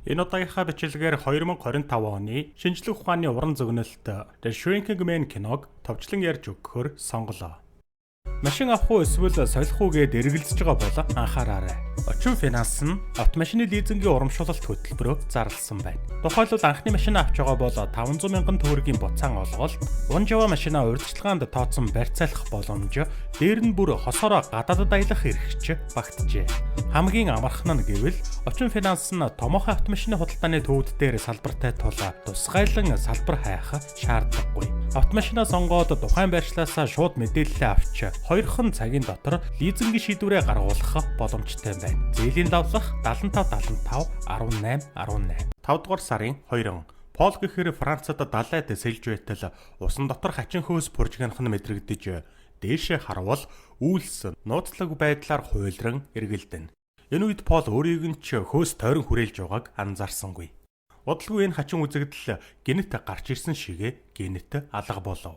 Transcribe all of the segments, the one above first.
Энэ удаагийнхаа бичлэгээр 2025 оны шинжлэх ухааны уран зөгнөлт The Shrinking Man киног товчлон ярьж өгөхөөр сонголоо. Машин авах уу эсвэл солих уу гэд эргэлзэж байгаа бол анхаараарай. Очин финанс нь автомашины лизингийн урамшуулалт хөтөлбөрөөр зарласан байна. Тухайлбал анхны машина авч байгаа бол 500 мянган төгрөгийн буцаан олголт, унжава машина урьдчилгаанд тооцсон барьцаалах боломж, дээр нь бүр хосороо гадаадад аялах эрхч багтжээ. Хамгийн амархан нь гэвэл очин финанс нь томоохон автомашины худалдааны төвд дээр салбартай тул тусгайлан салбар хайх шаардлагагүй. Автомашина сонгоод тухайн байршлаасаа шууд мэдээлэл авч 2хан цагийн дотор лизингийн шийдвэрээ гаргуулах боломжтой байна. Зээлийн давлах 75 18 18. 5 дугаар сарын 2. Пол гэхээр Францад далайд сэлж байтал усан дотор хачин хөөс пуржигнах нь мэдрэгдэж дээшээ харвал үйлс нууцлаг байдлаар хуйлран эргэлдэнэ. Энэ үед Пол өөрийг нь ч хөөс тойрон хүрээлж байгааг анзаарсангүй. Удалгүй энэ хачин үзэгдэл гинэт гарч ирсэн шигээ гинэт алга болов.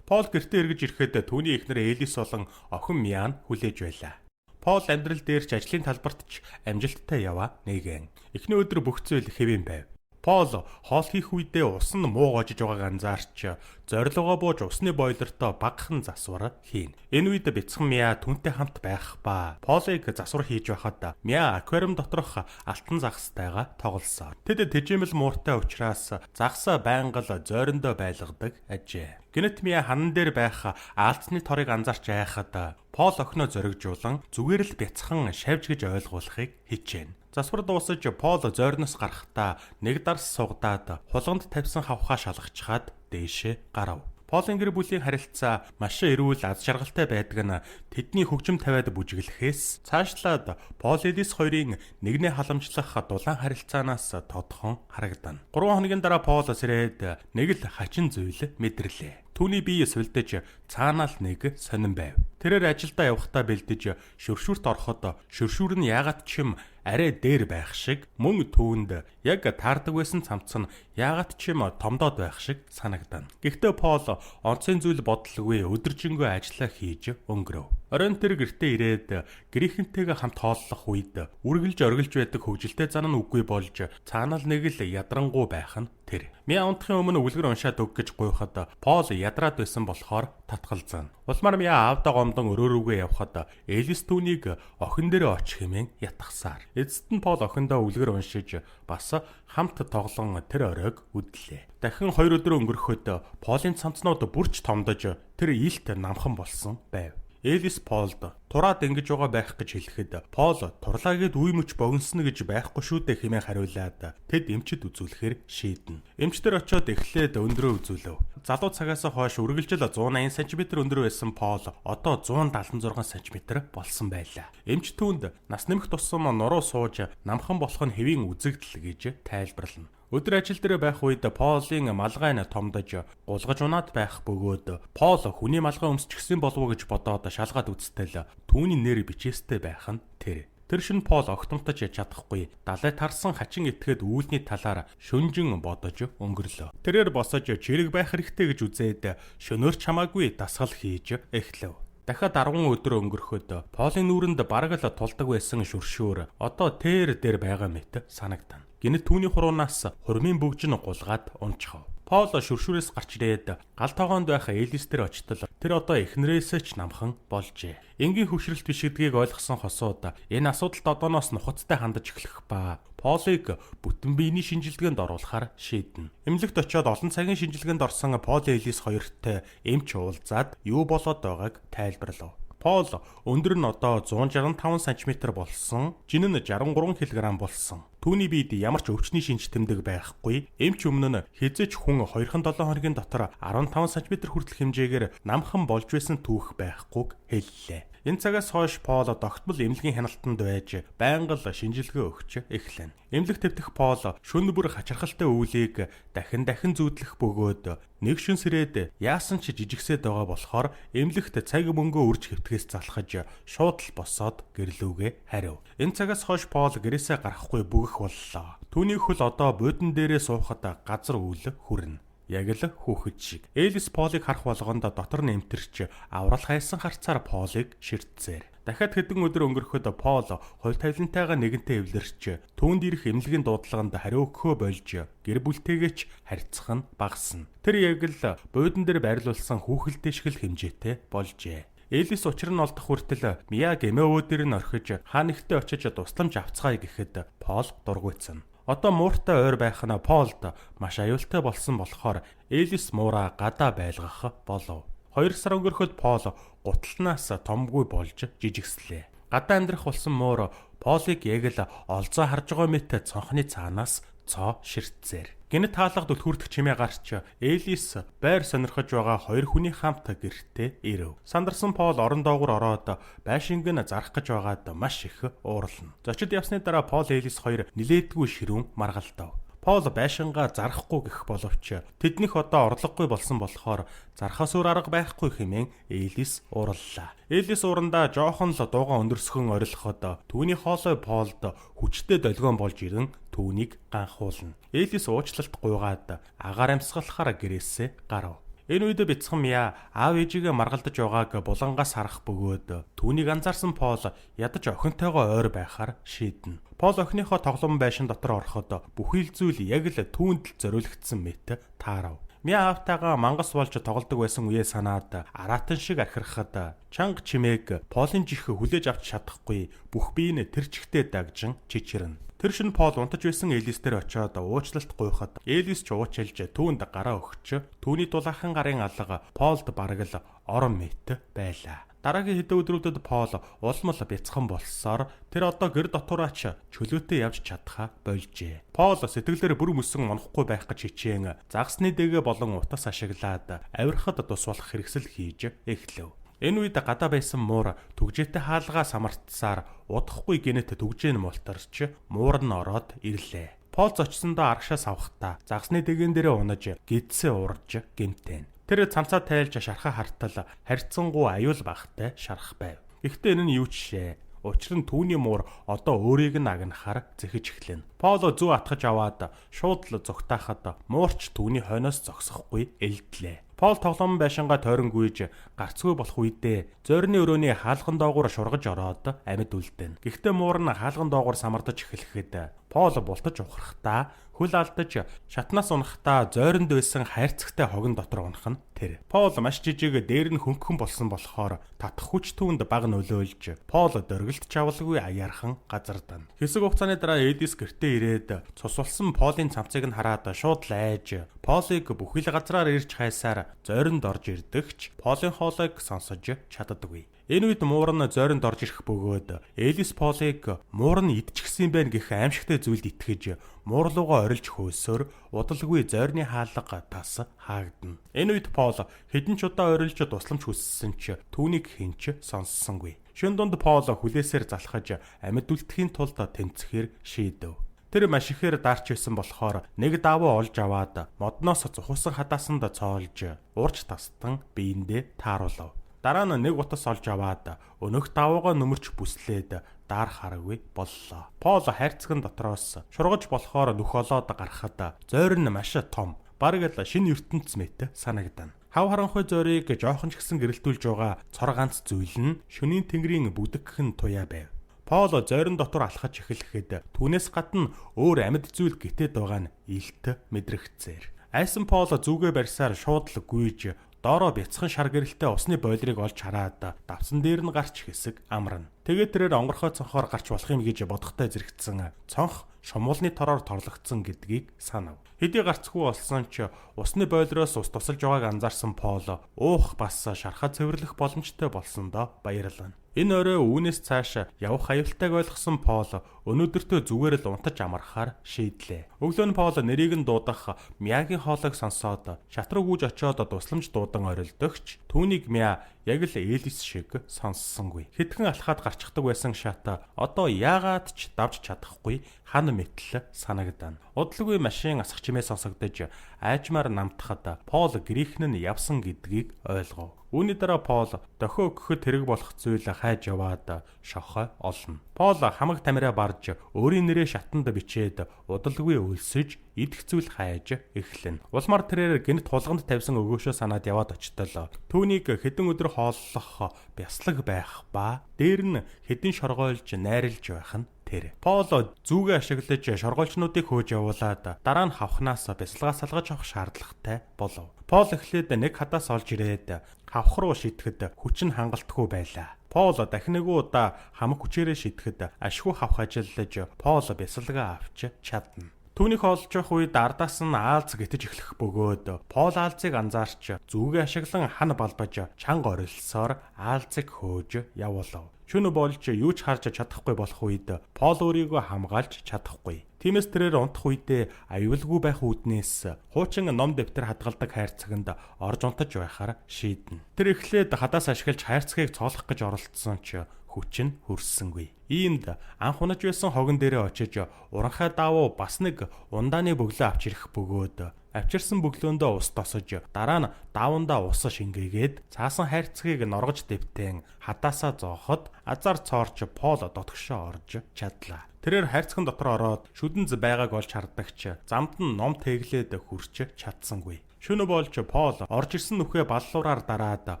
Пол гэртээ эргэж ирэхэд түүний эхнэр Элис болон охин Миан хүлээж байлаа. Пол амьдрал дээр ч ажлын талбарт ч амжилттай яваа нэгэн. Эхний өдөр бүх зүйл хэвэн байв. Пол хоол хийх үедээ ус нь муу гоожж байгааг анзаарч зорилгоо бууж усны бойлортой багахан засвар хийн. Энэ үед бяцхан Миа түүнтэй хамт байх ба. Полыг засвар хийж байхад Миа аквариум доторх алтан загстайгаа тоглосон. Тэд тэжээмэл мууртай учраас загс байнга л зойрондоо байлгадаг ажээ. Гэнэт Миа ханан дээр байх аалцны торыг анзаарч айхад Пол охиноо зоригжуулан зүгээр л бяцхан шавж гэж ойлгуулахыг хичээнэ. Засвар дуусаж Пол зойрноос гарахдаа нэг дарс сугадаад хулганд тавьсан хавхаа шалгачаад дээшээ гарав. Полын гэр бүлийн харилцаа маш эрүүл аз жаргалтай байдаг нь тэдний хөгжим тавиад бүжиглэхээс цаашлаад Пол Элис хоёрын нэгнээ халамжлах дулаан харилцаанаас тодхон харагдана. 3 хоногийн дараа Пол сэрээд нэг л хачин зүйл мэдэрлээ. Түүний бие сулдаж цаанаал нэг сонин байв. Тэрээр ажилдаа явахдаа бэлдэж шөршүүрт ороход шөршүүр нь яагаад ч юм арай дээр байх шиг мөн түүнд яг таардаг байсан цамц нь яагаад ч юм томдоод байх шиг санагдана. Гэхдээ Пол онцгийн зүйл бодлоггүй өдөржингөө ажиллаа хийж өнгөрөв. Оройн тэр гэртээ ирээд гэрийнхэнтэйгээ хамт хооллох үед үргэлж оргилж байдаг хөвгөлтэй зан нь үгүй болж цаанаал нэг л ядрангуй байх нь тэр. Миа унтахын өмнө үлгэр уншаад өг гэж гуйхад Пол ядраад байсан болохоор татгалзана. Улмаар Миа аавда гомдон өрөө рүүгээ явхад Элис түүнийг охин дээрээ очих хэмээн ятгахсаар. Эцэст нь Пол охиндоо үлгэр уншиж бас хамт тоглон тэр оройг үдлээ. Дахин 2 өдөр өнгөрөхөд Полын цамцнууд бүрч томдож тэр илт намхан болсон байв. Элис Полд тураад ингэж байгаа байх гэж хэлэхэд Пол турлаагээд үе мөч богиносно гэж байхгүй шүү дээ хэмээн хариулаад тэд эмчэд үзүүлэхээр шийднэ. Эмчтэр очиод эхлээд өндрөө үзүүлв. Залуу цагаас хойш үргэлжил 180 см өндөр байсан Пол одоо 176 см болсон байлаа. Эмч түүнд нас нэмэх тусам нуруу сууж намхан болох нь хэвийн үзэгдэл гэж тайлбарлана. Өдөр ажил дээр байх үед Полын малгай нь томдож гулгаж унаад байх бөгөөд Пол хүний малгай өмсчихсэн болов уу гэж бодоод шалгаад үзтэл түүний нэр бичээстэй байх нь тэр. Тэр шин Пол огтомтож чадахгүй далай тарсан хачин итгэхэд үүлний талаар шүнжин бодож өнгөрлөө. Тэрээр босож чирэг байх хэрэгтэй гэж үзээд шөнөөр чамаагүй дасгал хийж эхлэв. Дахиад 10 өдөр өнгөрөхөд Полын нүүрэнд бараг л тулдаг байсан шүршүүр одоо тэр дээр байгаа мэт санагдана. Гэнэт түүний хуруунаас хурмын бөгж нь гулгаад унчхав. Пол шүршүүрээс гарч ирээд гал тоогоонд байх Элис дээр очтол тэр одоо эхнэрээсээ ч намхан болжээ. Энгийн хөвшрэлт биш гэдгийг ойлгосон хосууд энэ асуудалд одооноос нухацтай хандаж эхлэх ба Полыг бүтэн биений шинжилгээнд оруулахар шийднэ. Эмнэлэгт очиод олон цагийн шинжилгээнд орсон Пол Элис хоёрт эмч уулзаад юу болоод байгааг тайлбарлав. Пол өндөр нь одоо 165 см болсон, жин нь 63 кг болсон. Түүний биед ямар ч өвчний шинж тэмдэг байхгүй. Эмч өмнө нь хизээч хүн 2-7 хоногийн дотор 15 см хүртэл хэмжээгээр намхан болж байсан түүх байхгүйг хэллээ. Энэ цагаас хойш Пол тогтмол эмнэлгийн хяналтанд байж байнга л шинжилгээ өгч эхлэв. Эмнэлэг твтэх Пол шөнө бүр хачирхалтай үүлийг дахин зүүдлэх бөгөөд нэг шөн сэрээд яасан ч жижигсээд байгаа болохоор эмнэлэгт цаг мөнгөө үрж хэвтгээс залхаж шууд л босоод гэрлүүгээ харив. Энэ цагаас хойш Пол гэрээсээ гарахгүй бүгэх боллоо. Түүний хөл одоо буудан дээрээ суухад газар үйл хүрнэ. Яг л хүүхэд шиг. Элис Полыг харах болгонд дотор нэмтэрч аврал хайсан харцаар Полыг ширтсээр. Дахиад хэдэн өдөр өнгөрөхөд Пол хувь тавилантайгаа нэгэнтээ эвлэрч түүнд ирэх эмнэлгийн дуудлаганд хариу өгөхөө болж гэр бүлтэйгээ ч харьцах нь багасна. Тэр яг л буудан дээр байрлуулсан хүүхэлтэй шиг л хэмжээтэй болжээ. Элис учир нь олдох хүртэл Мия гэмээ өөдөр нь орхиж хаанихтэй очиж тусламж авцгаая гэхэд Пол дургуйцсан. Одоо мууртай ойр байх нь Полд маш аюултай болсон болохоор Элис муура гадаа байлгах болов. 2 сар өнгөрөхөд Пол гуталтнаас томгүй болж жижигслээ. Гадаа амьдрах болсон муур Полыг яг л олзоо харж байгаа мэт цонхны цаанаас цоо ширтсээр. Гэнэт хаалга дүлхүрдэх чимээ гарч Элис байр сонирхож байгаа 2 хүний хамт гэртээ ирэв. Сандарсан Пол орон доогуур ороод байшинг нь зарах гэж байгаад маш их уурлана. Зочид явсны дараа Пол Элис хоёр нилээдгүй ширүүн маргалтав. Пол байшингаа зарахгүй гэх боловч тэднийх одоо орлогогүй болсон болохоор зархаас өөр арга байхгүй хэмээн Элис уурлаа. Элис уурандаа жоохон л дууга өндөрсгөн орилоход түүний хоолой Полд хүчтэй долгион болж ирэн түүнийг ганхуулна. Элис уучлалт гуйгаад агаар амьсгалахаар гэрээсээ гарав. Энэ үед бяцхан Мия аав ээжигээ маргалдаж байгааг булангаас харах бөгөөд түүнийг анзаарсан Пол ядаж охинтойгоо ойр байхаар шийднэ. Пол охиныхоо тоглоом байшин дотор ороход бүхий л зүйл яг л түүнд л зориулагдсан мэт таарав. Мия аавтайгаа мангас болж тоглодог байсан үеэ санаад араатан шиг архирахад чанга чимээг Полын жих хүлээж авч чадахгүй бүх бие нь тэр чигтээ дагжин чичирнэ. Тэр шин Пол унтаж байсан Элис дээр очиод уучлалт гуйхад Элис ч уучлж түүнд гараа өгч түүний дулаахан гарын алга Полд бараг л орон мэт байлаа. Дараагийн хэдэн өдрүүдэд Пол улмал бяцхан болсоор тэр одоо гэр дотоораач чөлөөтэй явж чадхаа болжээ. Пол сэтгэлээр бүр мөсөн монохгүй байх гэж хичээн загсны дэгээ болон утас ашиглаад авирахад тус болох хэрэгсэл хийж эхлэв. Энэ үед гадаа байсан муур түгжээтэй хаалгаа самартсаар удахгүй гинэт түгжээн мултарч муур нь ороод ирлээ. Пол зочсондоо аргашаас авахдаа загсны дэгэн дээрээ унаж гидсээ урж гэмтэн. Тэр цамцаа тайлж шархаа хартал харьцангуй аюул багтай шарах байв. Гэхдээ энэ нь юу ч шээ. Учир нь түүний муур одоо өөрийг нь агнахаар зэхэж эхлэнэ. Пол зүү атгаж аваад шууд л зогтаахад муурч түүний хойноос зогсохгүй элдлээ. Пол тоглоом байшингаа тойрон гүйж гарцгүй болох үедээ зойрны өрөөний хаалган доогуур шургаж ороод амьд үлдэнэ. Гэхдээ муур нь хаалган доогуур самардаж эхлэхэд Пол бултаж ухрахдаа хөл алдаж шатнаас унахдаа зойронд байсан хайрцагтай хогон дотор унах нь тэр. Пол маш жижиг дээр нь хөнгөн болсон болохоор татах хүч түүнд баг нөлөөлж Пол дөргөлт чавалгүй аяархан газардана. Хэсэг хугацааны дараа Эдис гэртээ ирээд цус болсон Полын цамцыг нь хараад шууд л айж Полыг бүхэл газраар ирж хайсаар зойронд орж ирдэгч Полын хоолойг сонсож чаддаггүй. Энэ үед муур нь зойронд орж ирэх бөгөөд Элис Полыг муур нь идчихсэн байх гэх аимшигтай зүйлд итгэж муур руугаа орилж хөөсөөр удалгүй зойрны хаалга тас хаагдана. Энэ үед Пол хэдэн ч удаа орилж тусламж хүссэн ч түүнийг хинч сонссонгүй. Шөн дунд Пол хүлээсээр залхаж амьд үлдэхийн тулд тэмцэхээр шийдэв. Тэр маш ихээр дарч байсан болохоор нэг давуу олж аваад модноос зухусан хадаасанд цоолж урж тастан биендээ тааруулав. Дараа нь нэг утас олж аваад өнөх давуугаа нөмөрч бүслээд даар хараггүй боллоо. Пол хайрцагын дотроос шургаж болохоор нүх олоод гарахад зойр нь маш том, бараг л шинэ ертөнц мэт санагдана. Хав харанхуй зойрыг жоохон ч гэсэн гэрэлтүүлж байгаа цор ганц зүйл нь шөнийн тэнгэрийн бүдэгхэн туяа байв. Пол зойрон дотор алхаж эхлэхэд түүнээс гадна өөр амьд зүйл гитээд байгаа нь илт мэдрэгцээр. Айсан Пол зүгээ барьсаар шууд л гүйж доороо бяцхан шар гэрэлтэй усны бойлрыг олж хараад давсан дээр нь гарч хэсэг амарна. Тэгээд тэрээр онгорхой цонхоор гарч болох юм гэж бодохтой зэрэгцсэн цонх шумуулны тороор торлогдсон гэдгийг санав. Хэдий гарцгүй болсон ч усны бойлроос ус тусалж байгааг анзаарсан Пол уух бас шархаа цэвэрлэх боломжтой болсондоо баярлана. Энэ орой үүнээс цааш явах аюултайг ойлгосон Пол өнөөдөртөө зүгээр л унтаж амархаар шийдлээ. Өглөө нь Пол нэрийг нь дуудах Миягийн хоолойг сонсоод шат руу гүйж очиод тусламж дуудан орилдогч түүнийг Мия яг л Элис шиг сонссонгүй. Хэдхэн алхаад гарчдаг байсан шат одоо яагаад ч давж чадахгүй хан мэтэл санагдана. Удалгүй машин асах чимээ сонсогдож айжмаар намтахад Пол грекн нь явсан гэдгийг ойлгов. Үүний дараа Пол дохио өгөхөд хэрэг болох зүйл хайж яваад шохой олно. Пол хамаг тамираа барж өөрийн нэрээ шатанд бичээд удалгүй өлсөж идэх зүйл хайж эхлэнэ. Улмаар тэрээр гэнэт тулганд тавьсан өгөөшөө санаад яваад очтол түүнийг хэдэн өдөр хооллох бяслаг байх ба дээр нь хэдэн шоргойлж найрлж байх нь тэр. Пол зүүгээ ашиглаж шоргоолчнуудыг хөөж явуулаад дараа нь хавхнаас бясалгаа салгаж авах шаардлагатай болов. Пол эхлээд нэг хадаас олж ирээд хавх руу шидэхэд хүч нь хангалтгүй байлаа. Пол дахин нэг удаа хамаг хүчээрээ шидэхэд ашгүй хавх ажиллаж Пол бясалгаа авч чадна. Түүнийг олж явах үед ардаас нь аалз гитэж эхлэх бөгөөд Пол аалзыг анзаарч зүүгээ ашиглан хан балбаж чанга орилсоор аалзыг хөөж явуулав. Шөнө болж юу ч харж чадахгүй болох үед Пол өөрийгөө хамгаалж чадахгүй. Тиймээс тэрээр унтах үедээ аюулгүй байх үүднээс хуучин ном дэвтэр хадгалдаг хайрцагт орж унтаж байхаар шийднэ. Тэр эхлээд хадаас ашиглаж хайрцагийг цоолох гэж оролдсон ч хүч нь хүрсэнгүй. Иймд анх унаж байсан хогон дээрээ очиж уранхай даавуу бас нэг ундааны бөглөө авч ирэх бөгөөд авчирсан бөглөөндөө ус тосож дараа нь даавундаа ус шингээгээд цаасан хайрцагийг норгож дэвтэн хадаасаа зооход азар цоорч Пол дотгошоо орж чадлаа. Тэрээр хайрцагын дотор ороод шүдэнз байгааг олж хардагч замд нь ном тэглээд хүрч чадсангүй. Шөнө болж Пол орж ирсэн нүхээ баллуураар дараад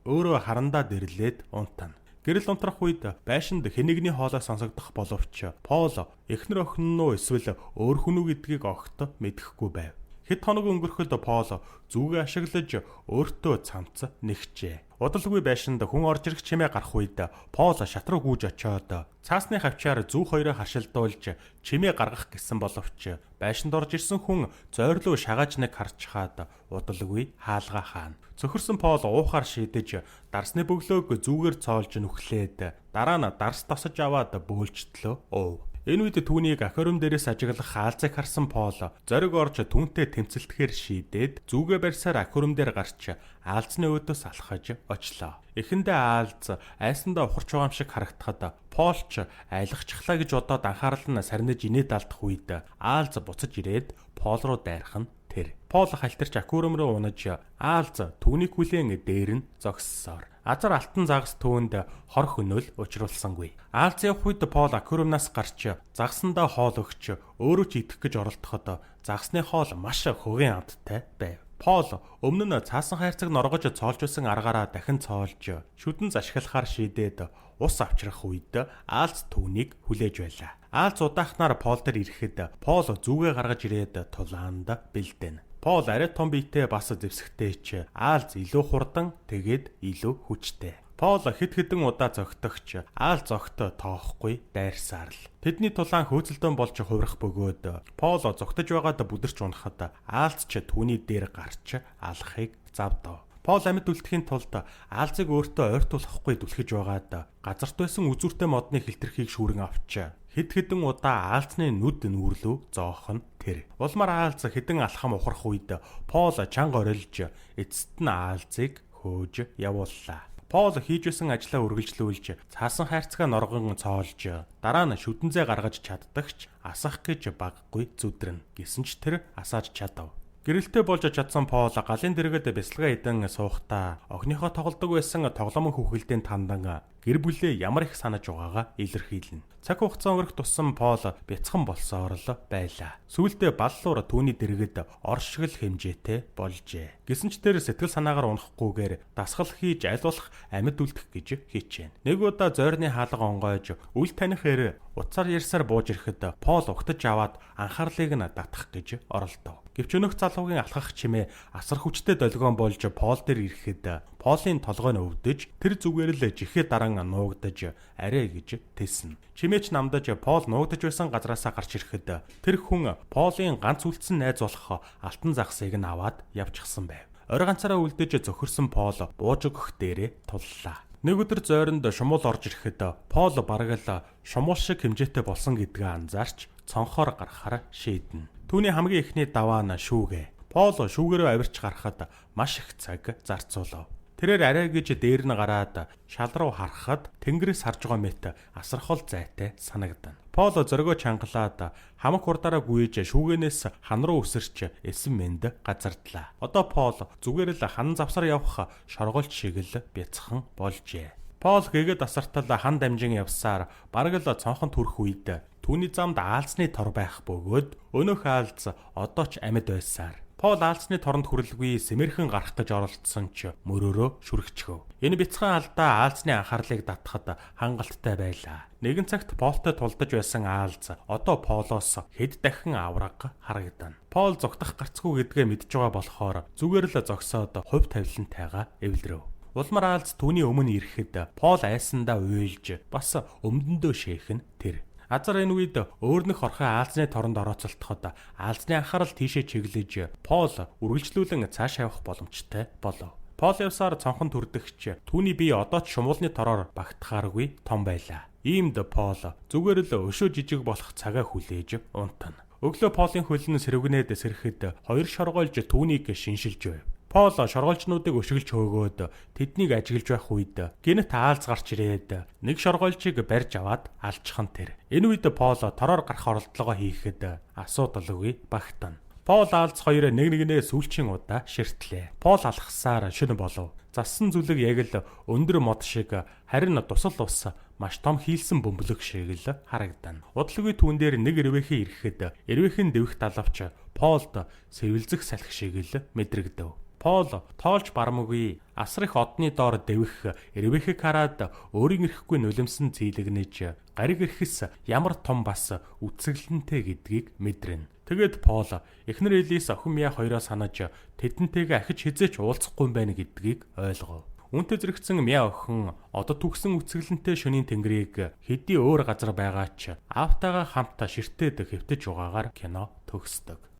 өөрөө харандаа дэрлээд унтана. Гэрэл унтрах үед байшинд хэнэгний хоолой сонсогдох боловч Пол эхнэр охин нь эсвэл өөр хүн үү гэдгийг огт мэдэхгүй байв. Хэд хоног өнгөрөхөд Пол зүүгээ ашиглаж өөртөө цамц нэгчээ. Удалгүй байшинд хүн орж ирэх чимээ гарах үед Пол шат руу гүйж очиод цаасны хавчаар зүү хоёроо хашилдуулж чимээ гаргах гэсэн боловч байшинд орж ирсэн хүн зойрлуу шагааж нэг харж хаад удалгүй хаалгаа хаана. Цөхөрсөн Пол уухаар шийдэж дарсны бөглөөг зүүгээр цоолж нүхлээд дараа нь дарс тосож аваад бөөлжтлөө уув. Энэ үед түүнийг аквариум дээрээс ажиглах аалзыг харсан Пол зориг орж түүнтэй тэмцэлтэхээр шийдээд зүүгээ барьсаар аквариум дээр гарч аалзны өөдөөс алхаж очлоо. Эхэндээ аалз айсандаа ухарч байгаа юм шиг харагдахад Пол ч айлгахчлаа гэж бодоод анхаарал нь сарниж инээд алдах үед аалз буцаж ирээд Пол руу дайрах нь тэр. Пол халтарч аквариум руу унаж аалз түүнийг хүлээн дээр нь зогссоор азар алтан загас түүнд хор хөнөөл учруулсангүй. Аалз явах үед Пол аквариумнаас гарч загсандаа хоол өгч өөрөө ч идэх гэж оролдоход загсны хоол маш хөгийн амттай байв. Пол өмнө нь цаасан хайрцаг норгож цоолж байсан аргаараа дахин цоолж шүдэн ашиглахаар шийдээд ус авчрах үед аалз түүнийг хүлээж байлаа. Аалз удаахнаар Пол дээр ирэхэд Пол зүгээ гаргаж ирээд тулаанд бэлдэнэ. Пол арай том биетэй бас зэвсэгтэй ч аалз илүү хурдан тэгээд илүү хүчтэй. Пол хэд хэдэн удаа зогтогч аалз зогт тоохгүй дайрсаар л. Тэдний тулаан хөөцөлдөн болж хувирах бөгөөд Пол зогтож байгаад бүдэрч унахад аалз ч түүний дээр гарч алхахыг завдав. Пол амьд үлдэхийн тулд аалзыг өөртөө ойртуулахгүй түлхэж байгаад газарт байсан үзүүртэй модны хилтерхийг шүүрэн авч хэд хэдэн удаа аалзны нүд нүүрлүү зоох нь тэр. Улмаар аалз хэдэн алхам ухрах үед Пол чанга орилж эцэст нь аалзыг хөөж явууллаа. Пол хийж байсан ажлаа үргэлжлүүлж цаасан хайрцагаа норгон цоолж дараа нь шүдэнзээ гаргаж чаддагч асах гэж баггүй зүдрэн гэсэн ч тэр асааж чадав. Гэрэлтэй болж чадсан Пол галын дэргэд бясалгаа идэн суухдаа охиныхоо тоглодог байсан тоглоомын хүүхэлдэйн тандан гэр бүлээ ямар их санаж байгаагаа илэрхийлнэ. Цаг хугацаа өнгөрөх тусам Пол бяцхан болсоор л байлаа. Сүүлдээ баллуур түүний дэргэд оршигл хэмжээтэй болжээ. Гэсэн ч тэр сэтгэл санаагаар унахгүйгээр дасгал хийж аль болох амьд үлдэх гэж хичээнэ. Нэг удаа зойрны хаалга онгойж үл танихээр уцаар ярьсаар бууж ирэхэд Пол угтаж аваад анхаарлыг нь татах гэж оролдов. Гэвч өнөх залуугийн алхах чимээ асар хүчтэй долгион болж Пол дээр ирэхэд Полын толгой нь өвдөж тэр зүгээр л жихэд даран нуугдаж арай гэж тэлсэн. Чимээч намдаж Пол нуугдаж байсан газраасаа гарч ирэхэд тэр хүн Полын ганц үлдсэн найз болох алтан загсыг нь аваад явчихсан байв. Орой ганцаараа үлдэж зөхөрсөн Пол бууж өгөх дээрээ туллаа. Нэг өдөр зойронд шумуул орж ирэхэд Пол бараг л шумуул шиг хэмжээтэй болсон гэдгээ анзаарч цонхоор гарахаар шийднэ. Түүний хамгийн ихний даваа нь шүүгээ. Пол шүүгээрөө авирч гарахад маш их цаг зарцуулав. Тэрээр арай гэж дээр нь гараад шал руу харахад тэнгэрээс харж байгаа мэт асархол зайтай санагдана. Пол зоргоо чангалаад хамаг хурдаараа гүйж шүүгэнээс хан руу өсөрч эсэн мэнд газардлаа. Одоо Пол зүгээр л хан завсар явах шоргоолч шиг л бяцхан болжээ. Пол гэгэд асартал хан дамжин явсаар бараг л цонхон төрөх үед түүний замд аалзны тор байх бөгөөд өнөөх аалз одоо ч амьд байсаар Пол аалзны торонд хүрэлгүй сэмэрхэн гарах гэж оролдсон ч мөрөөрөө шүрхчихв. Энэ бяцхан алдаа аалзны анхаарлыг татахад хангалттай байлаа. Нэгэн цагт Полтой тулдаж байсан аалз одоо Полоос хэд дахин авраг харагдана. Пол зогтох гарцгүй гэдгээ мэдж байгаа болохоор зүгээр л зогсоод хувь тавилантайгаа эвлэрэв. Улмар аалз түүний өмнө ирэхэд Пол айсандаа уйлж бас өмдөндөө шээх нь тэр. Азар энэ үед өөрнөх орхой аалзны торонд орооцолтоход аалзны анхаарал тийшээ чиглэж Пол үргэлжлүүлэн цааш явах боломжтой болов. Пол явсаар цонхон төрдөгч түүний бие одоо ч шумуулны тороор багтахааргүй том байлаа. Иймд Пол зүгээр л өшөө жижиг болох цагаа хүлээж унтана. Өглөө Полын хөлн сэрвгнээд сэрэхэд хоёр шоргоолж түүнийг шиншилж байв. Пол шоргоолжнуудыг өшөглж хөөгөөд тэднийг ажиглаж байх үед гинт аалз гарч ирээд нэг шоргоолжийг барьж аваад алчхан тэр. Энэ үед Пол тороор гарах оролдлогоо хийхэд асуудалгүй багтана. Пол аалз хоёр нэгнээ сүүлчийн удаа ширтлээ. Пол алхсаар шөнө болов. Зассан зүлэг яг л өндөр мод шиг харин тусал ус маш том хийлсэн бөмбөлөг шиг л харагдана. Удалгүй түүн дээр нэг эрвэхээ ирэхэд эрвэхэн дэвх далавч Полд сэвэлзэх салхи шиг л мэдрэгдэв. Пол тоолж барамгүй асар их одны доор дэвэх эрвэхийг хараад өөрийн ирэхгүй нулимсан зийлэгнэж гариг ирэхс ямар том бас үцэглэнтэй гэдгийг мэдрэнэ. Тэгэд Пол эхнэр Элис охин Мия хоёроо санаж тэдэнтэйгээ ахиж хизээч уулзахгүй юм байна гэдгийг ойлгов. Үүнтэй зэрэгцэн Мия охин одоо түгсэн үцэглэнтэй шөнийн тэнгэрийг хэдий өөр газар байгаа ч аавтайгаа хамт ширтээд хэвтэж угаагаар кино төгсдөг.